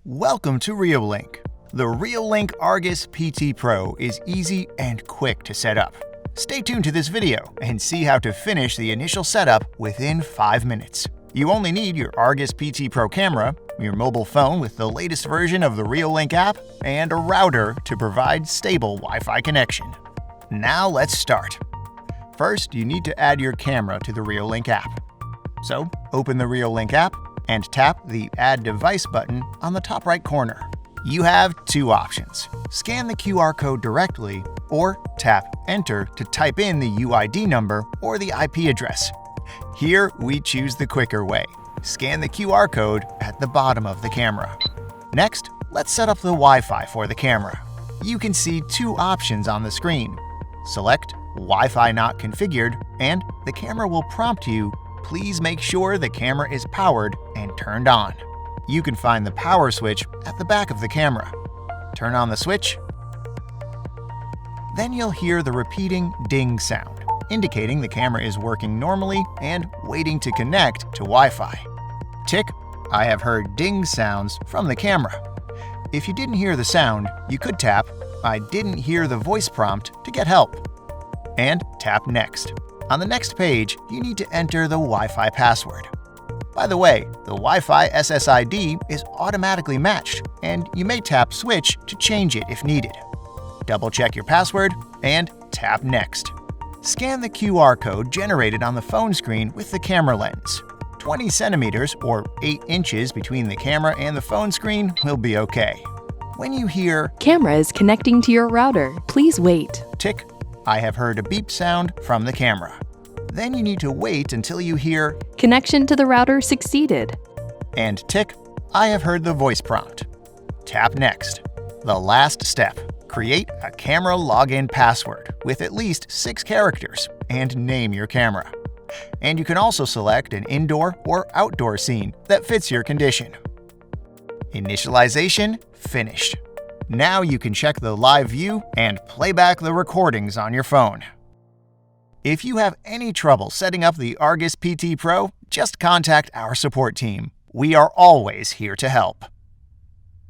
Welcome to Reolink. The Reolink Argus PT Pro is easy and quick to set up. Stay tuned to this video and see how to finish the initial setup within 5 minutes. You only need your Argus PT Pro camera, your mobile phone with the latest version of the Reolink app, and a router to provide stable Wi-Fi connection. Now let's start. First, you need to add your camera to the Reolink app. So, open the Reolink app and tap the Add Device button on the top right corner. You have two options: scan the QR code directly or tap Enter to type in the UID number or the IP address. Here, we choose the quicker way. Scan the QR code at the bottom of the camera. Next, let's set up the Wi-Fi for the camera. You can see two options on the screen. Select Wi-Fi not configured, and the camera will prompt you, please make sure the camera is powered and turned on. You can find the power switch at the back of the camera. Turn on the switch. Then you'll hear the repeating ding sound, indicating the camera is working normally and waiting to connect to Wi-Fi. Tick, I have heard ding sounds from the camera. If you didn't hear the sound, you could tap I didn't hear the voice prompt to get help. And tap Next. On the next page, you need to enter the Wi-Fi password. By the way, the Wi-Fi SSID is automatically matched, and you may tap Switch to change it if needed. Double-check your password and tap Next. Scan the QR code generated on the phone screen with the camera lens. 20 centimeters or 8 inches between the camera and the phone screen will be okay. When you hear "Camera is connecting to your router, please wait," tick, I have heard a beep sound from the camera. Then you need to wait until you hear "Connection to the router succeeded," and tick, I have heard the voice prompt. Tap Next. The last step: create a camera login password with at least 6 characters and name your camera. And you can also select an indoor or outdoor scene that fits your condition. Initialization finished. Now you can check the live view and play back the recordings on your phone. If you have any trouble setting up the Argus PT Pro, just contact our support team. We are always here to help.